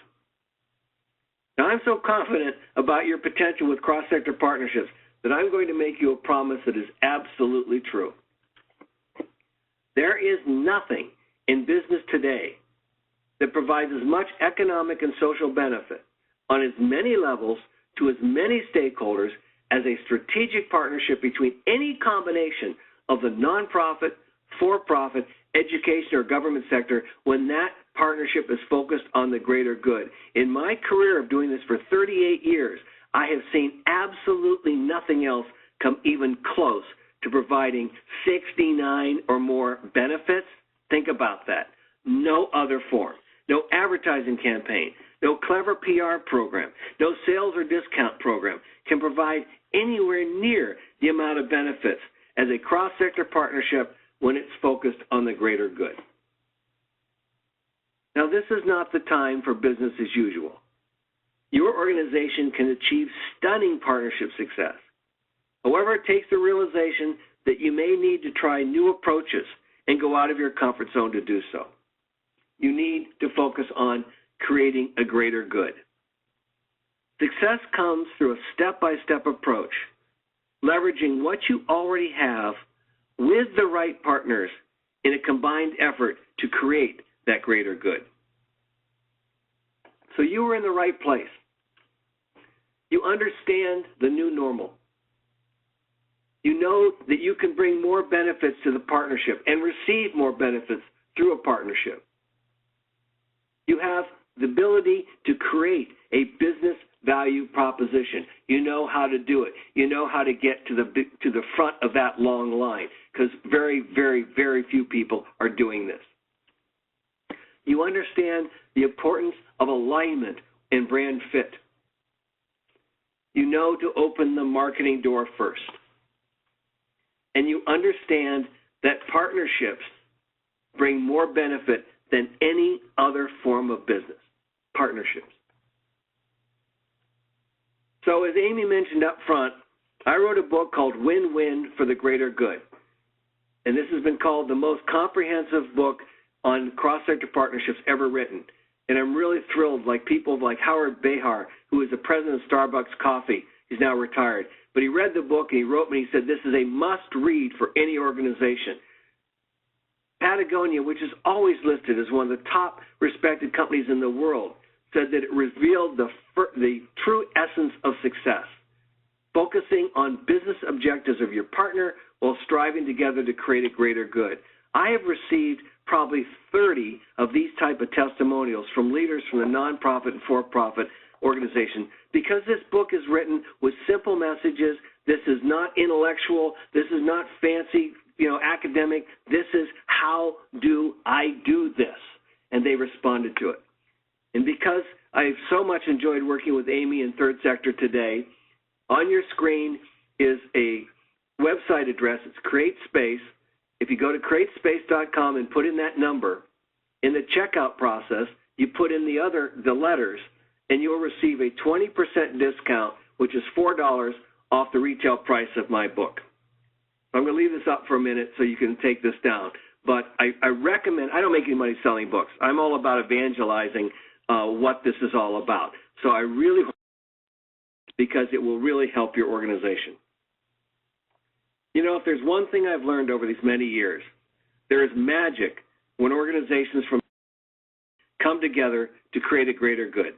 Now, I'm so confident about your potential with cross-sector partnerships that I'm going to make you a promise that is absolutely true. There is nothing in business today that provides as much economic and social benefit on as many levels to as many stakeholders as a strategic partnership between any combination of the nonprofit, for-profit, education, or government sector when that partnership is focused on the greater good. In my career of doing this for 38 years, I have seen absolutely nothing else come even close to providing 69 or more benefits. Think about that. No other form, no advertising campaign, no clever PR program, no sales or discount program can provide anywhere near the amount of benefits as a cross-sector partnership when it's focused on the greater good. Now, this is not the time for business as usual. your organization can achieve stunning partnership success. However, it takes the realization that you may need to try new approaches and go out of your comfort zone to do so. You need to focus on creating a greater good. Success comes through a step-by-step approach, leveraging what you already have with the right partners in a combined effort to create that greater good. So you are in the right place. You understand the new normal. You know that you can bring more benefits to the partnership and receive more benefits through a partnership. You have the ability to create a business value proposition. You know how to do it. You know how to get to the front of that long line, because very, very, very few people are doing this. You understand the importance of alignment and brand fit. You know to open the marketing door first. And you understand that partnerships bring more benefit than any other form of business. Partnerships. So as Amy mentioned up front, I wrote a book called Win-Win for the Greater Good. And this has been called the most comprehensive book on cross-sector partnerships ever written. And I'm really thrilled, like people like Howard Behar, who is the president of Starbucks Coffee. He's now retired. But he read the book and he wrote me, he said, this is a must-read for any organization. Patagonia, which is always listed as one of the top respected companies in the world, said that it revealed the true essence of success, focusing on business objectives of your partner while striving together to create a greater good. I have received probably 30 of these type of testimonials from leaders from the nonprofit and for-profit organization, because this book is written with simple messages. This is not intellectual. This is not fancy, academic. This is how do I do this? And they responded to it. And because I've so much enjoyed working with Amy in Third Sector today, on your screen is a website address. It's CreateSpace. If you go to createspace.com and put in that number, in the checkout process, you put in the letters, and you'll receive a 20% discount, which is $4 off the retail price of my book. I'm going to leave this up for a minute so you can take this down. But I recommend, I don't make any money selling books. I'm all about evangelizing what this is all about. So I really hope, because it will really help your organization. If there's one thing I've learned over these many years, there is magic when organizations come together to create a greater good.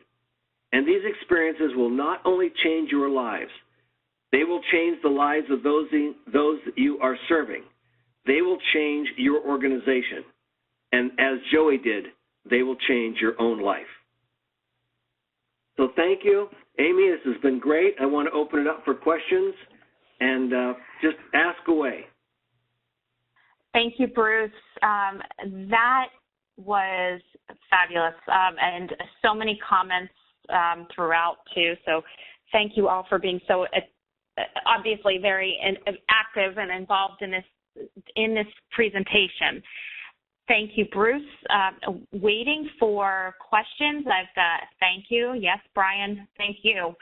And these experiences will not only change your lives, they will change the lives of those that you are serving. They will change your organization. And as Joey did, they will change your own life. So thank you. Amy, this has been great. I want to open it up for questions, and just ask away. Thank you, Bruce. That was fabulous, and so many comments throughout, too. So thank you all for being so obviously very active and involved in this presentation. Thank you, Bruce. Waiting for questions. I've got thank you. Yes, Brian, thank you.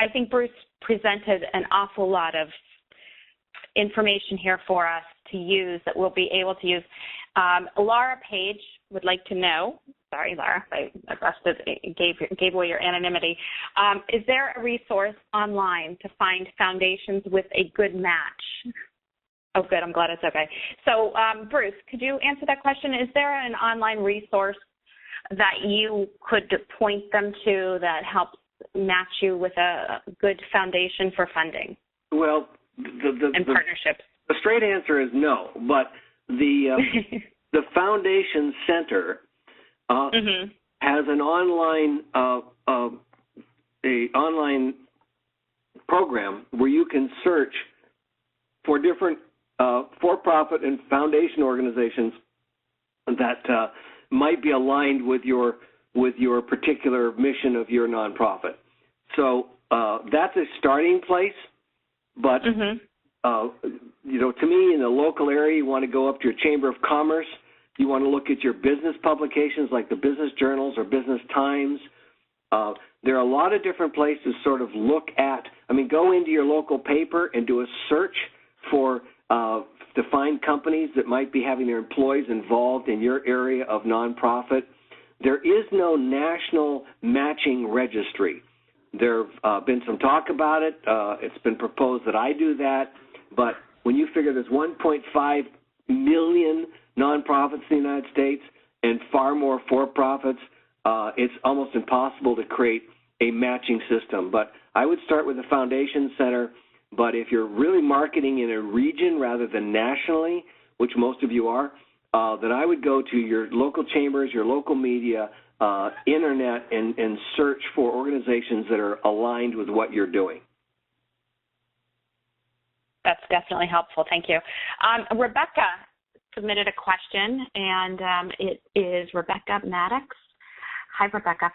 I think Bruce presented an awful lot of information here for us to use that we'll be able to use. Laura Page would like to know, sorry, Laura, I gave away your anonymity. Is there a resource online to find foundations with a good match? Oh, good. I'm glad it's okay. So, Bruce, could you answer that question? Is there an online resource that you could point them to that helps match you with a good foundation for funding? Well, and partnerships. The straight answer is no, but the Foundation Center has an online online program where you can search for different for-profit and foundation organizations that might be aligned with your particular mission of your nonprofit. So that's a starting place, but to me, in the local area, you want to go up to your Chamber of Commerce You want to look at your business publications like the business journals or business times. There are a lot of different places to sort of look at. I mean, go into your local paper and do a search for to find companies that might be having their employees involved in your area of nonprofit. There is no national matching registry. There have been some talk about it. It's been proposed that I do that. But when you figure there's 1.5 million nonprofits in the United States and far more for-profits, it's almost impossible to create a matching system. But I would start with the Foundation Center. But if you're really marketing in a region rather than nationally, which most of you are, then I would go to your local chambers, your local media, internet, and search for organizations that are aligned with what you're doing. That's definitely helpful. Thank you. Rebecca submitted a question, and it is Rebecca Maddox. Hi, Rebecca.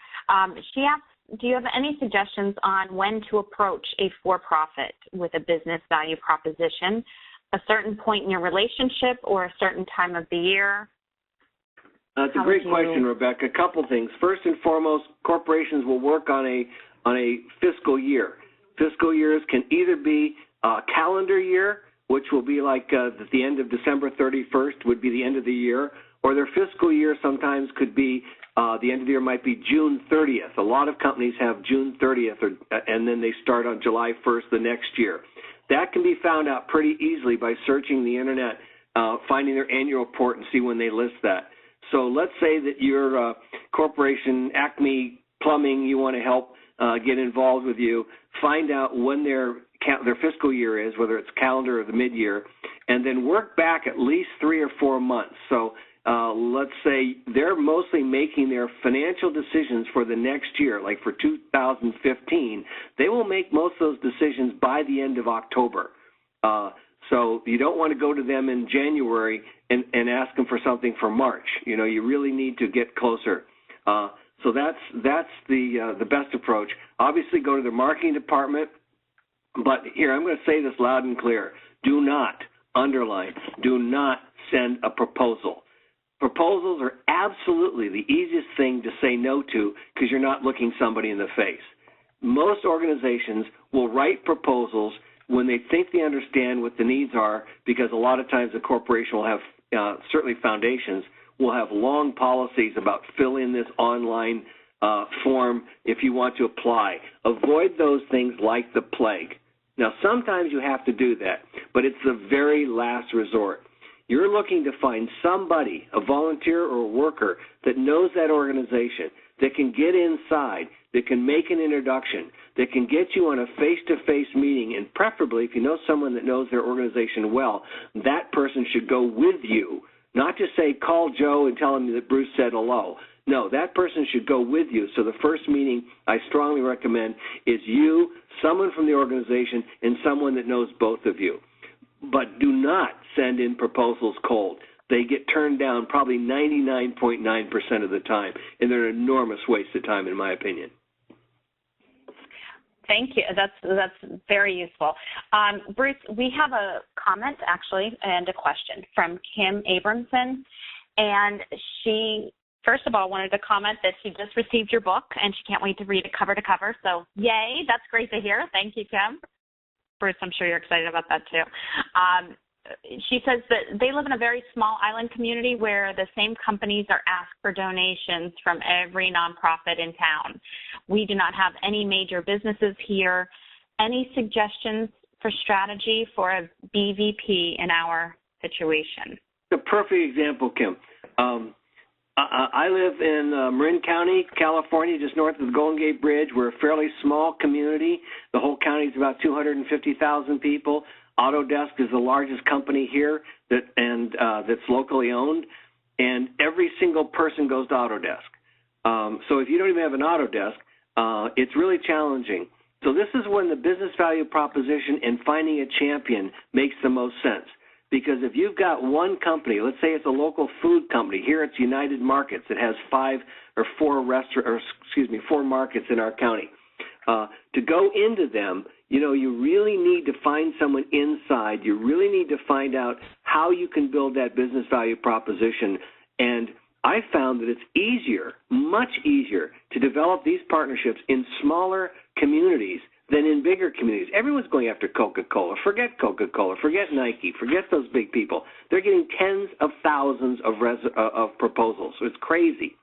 She asks, do you have any suggestions on when to approach a for-profit with a business value proposition, a certain point in your relationship or a certain time of the year? That's a great question, Rebecca. A couple things. First and foremost, corporations will work on a fiscal year. Fiscal years can either be a calendar year, which will be like at the end of December 31st would be the end of the year, or their fiscal year sometimes could be the end of the year might be June 30th. A lot of companies have June 30th, and then they start on July 1st the next year. That can be found out pretty easily by searching the internet, finding their annual report and see when they list that. So let's say that your corporation, Acme Plumbing, you want to help get involved with you, find out when their fiscal year is, whether it's calendar or the mid-year, and then work back at least 3 or 4 months. So let's say they're mostly making their financial decisions for the next year, like for 2015. They will make most of those decisions by the end of October. So you don't want to go to them in January and ask them for something for March. You know, you really need to get closer. So that's the best approach. Obviously, go to the marketing department. But here, I'm going to say this loud and clear. Do not, underline, do not send a proposal. Proposals are absolutely the easiest thing to say no to because you're not looking somebody in the face. Most organizations will write proposals when they think they understand what the needs are, because a lot of times a corporation will have, certainly foundations, will have long policies about fill in this online form if you want to apply. Avoid those things like the plague. Now, sometimes you have to do that, but it's the very last resort. You're looking to find somebody, a volunteer or a worker, that knows that organization, that can get inside, that can make an introduction, that can get you on a face-to-face meeting, and preferably, if you know someone that knows their organization well, that person should go with you, not just say, call Joe and tell him that Bruce said hello. No, that person should go with you. So the first meeting I strongly recommend is you, someone from the organization, and someone that knows both of you. But do not send in proposals cold. They get turned down probably 99.9% of the time, and they're an enormous waste of time, in my opinion. Thank you. That's very useful. Bruce, we have a comment, actually, and a question from Kim Abramson. And she, first of all, wanted to comment that she just received your book, and she can't wait to read it cover to cover. So, yay, that's great to hear. Thank you, Kim. Bruce, I'm sure you're excited about that, too. She says that they live in a very small island community where the same companies are asked for donations from every nonprofit in town. We do not have any major businesses here. Any suggestions for strategy for a BVP in our situation? A perfect example, Kim. I live in Marin County, California, just north of the Golden Gate Bridge. We're a fairly small community. The whole county is about 250,000 people. Autodesk is the largest company here that's locally owned, and every single person goes to Autodesk. So if you don't even have an Autodesk, it's really challenging. So this is when the business value proposition and finding a champion makes the most sense. Because if you've got one company, let's say it's a local food company, here it's United Markets, it has 4 markets in our county. To go into them, you know, you really need to find someone inside. You really need to find out how you can build that business value proposition And I found that it's easier, much easier, to develop these partnerships in smaller communities than in bigger communities. Everyone's going after Coca-Cola. Forget Coca-Cola. Forget Nike. Forget those big people. They're getting tens of thousands of proposals. So it's crazy.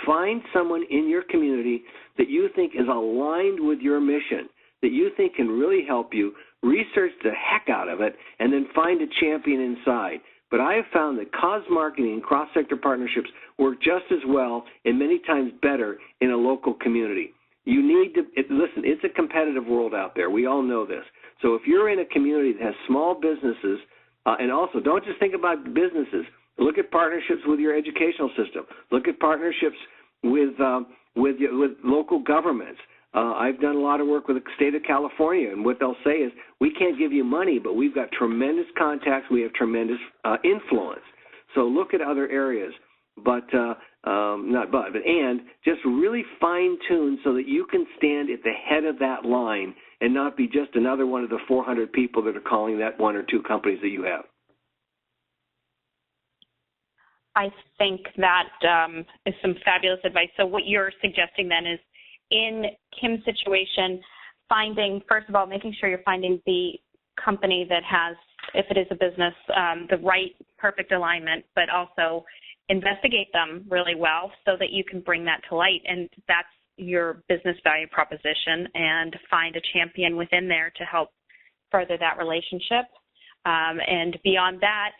Find someone in your community that you think is aligned with your mission, that you think can really help you. Research the heck out of it, and then find a champion inside. But I have found that cause marketing and cross-sector partnerships work just as well and many times better in a local community. You need to, listen, it's a competitive world out there. We all know this. So if you're in a community that has small businesses, and also don't just think about businesses, look at partnerships with your educational system. Look at partnerships with local governments. I've done a lot of work with the state of California, and what they'll say is, we can't give you money, but we've got tremendous contacts, we have tremendous influence. So look at other areas, and just really fine-tune so that you can stand at the head of that line and not be just another one of the 400 people that are calling that one or two companies that you have. I think that is some fabulous advice. So what you're suggesting then is, in Kim's situation, first of all, making sure you're finding the company that has, if it is a business, the right perfect alignment, but also investigate them really well so that you can bring that to light. And that's your business value proposition, and find a champion within there to help further that relationship. And beyond that,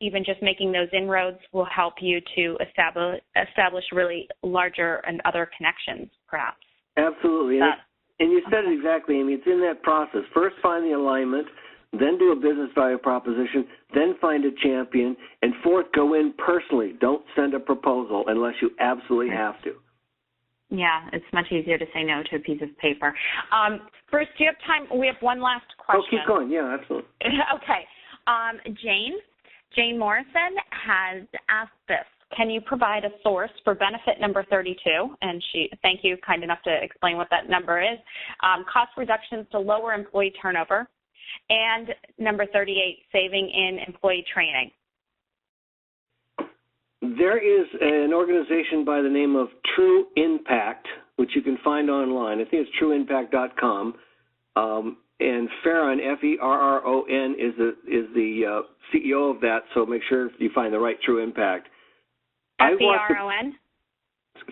even just making those inroads will help you to establish really larger and other connections, perhaps. Absolutely. And you said it exactly, Amy. It's in that process. First, find the alignment, then do a business value proposition, then find a champion, and fourth, go in personally. Don't send a proposal unless you absolutely have to. Yeah, it's much easier to say no to a piece of paper. Bruce, do you have time? We have one last question. Oh, keep going. Yeah, absolutely. Okay. Jane Morrison has asked this. Can you provide a source for benefit number 32? And thank you, kind enough to explain what that number is. Cost reductions to lower employee turnover. And number 38, saving in employee training. There is an organization by the name of True Impact, which you can find online. I think it's trueimpact.com. And Ferron, F-E-R-R-O-N, is the CEO of that, so make sure you find the right True Impact. F-E-R-O-N?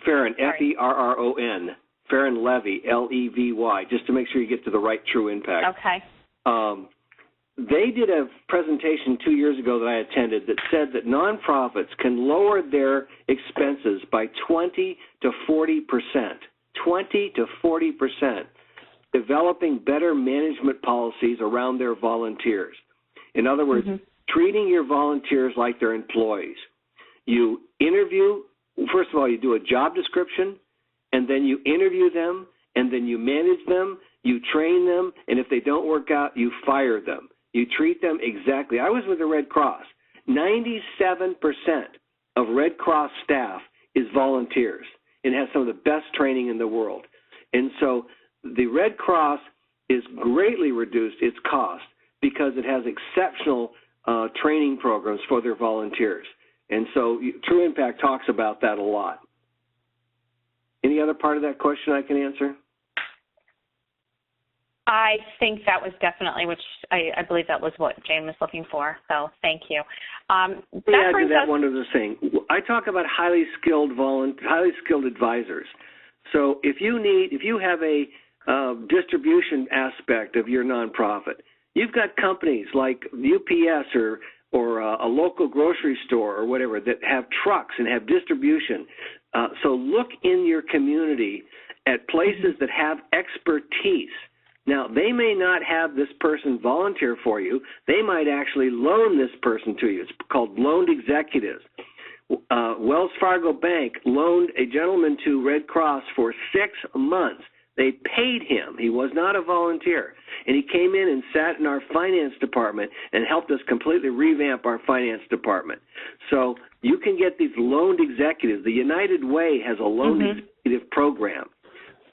Ferron, F-E-R-R-O-N. Ferron Levy, L-E-V-Y, just to make sure you get to the right True Impact. Okay. They did a presentation 2 years ago that I attended that said that nonprofits can lower their expenses by 20 to 40%. 20 to 40%. Developing better management policies around their volunteers. In other words, treating your volunteers like they're employees. You interview, first of all, you do a job description, and then you interview them, and then you manage them, you train them, and if they don't work out, you fire them. You treat them exactly. I was with the Red Cross. 97% of Red Cross staff is volunteers and has some of the best training in the world. And so the Red Cross is greatly reduced its cost because it has exceptional training programs for their volunteers. And so True Impact talks about that a lot. Any other part of that question I can answer? I think that was definitely, which I believe that was what Jane was looking for. So thank you. One other thing. I talk about highly skilled advisors. So if you have a distribution aspect of your nonprofit, you've got companies like UPS or a local grocery store or whatever that have trucks and have distribution. So look in your community at places that have expertise. Now, they may not have this person volunteer for you. They might actually loan this person to you. It's called loaned executives. Wells Fargo Bank loaned a gentleman to Red Cross for 6 months. They paid him. He was not a volunteer. And he came in and sat in our finance department and helped us completely revamp our finance department. So you can get these loaned executives. The United Way has a loaned executive program.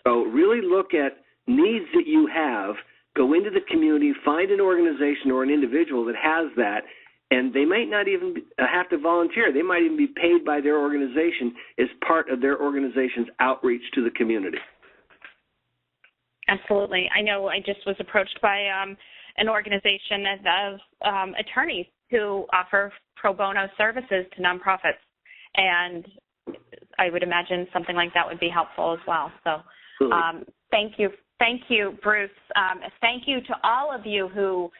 So really look at needs that you have, go into the community, find an organization or an individual that has that, And they might not even have to volunteer. They might even be paid by their organization as part of their organization's outreach to the community. Absolutely. I know I just was approached by an organization of attorneys who offer pro bono services to nonprofits. And I would imagine something like that would be helpful as well. So thank you. Thank you, Bruce. Thank you to all of you who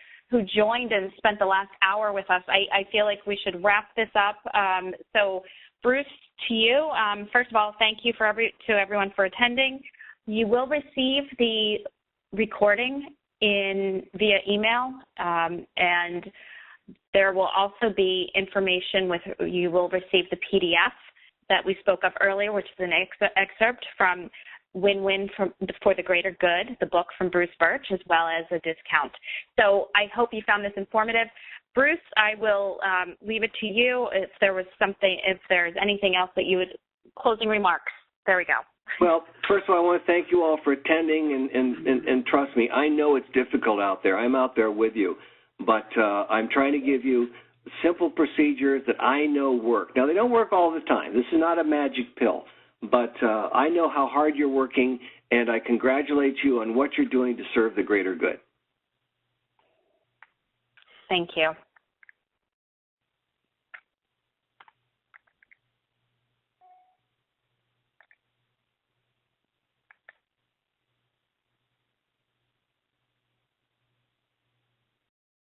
joined and spent the last hour with us. I feel like we should wrap this up. So Bruce, to you, first of all, thank you to everyone for attending. You will receive the recording via email, and there will also be information you will receive the PDF that we spoke of earlier, which is an excerpt from Win-Win for the Greater Good, the book from Bruce Birch, as well as a discount. So I hope you found this informative. Bruce, I will leave it to you if there's anything else that you would, closing remarks. There we go. Well, first of all, I want to thank you all for attending, and trust me, I know it's difficult out there. I'm out there with you, but I'm trying to give you simple procedures that I know work. Now, they don't work all the time. This is not a magic pill, but I know how hard you're working, and I congratulate you on what you're doing to serve the greater good. Thank you.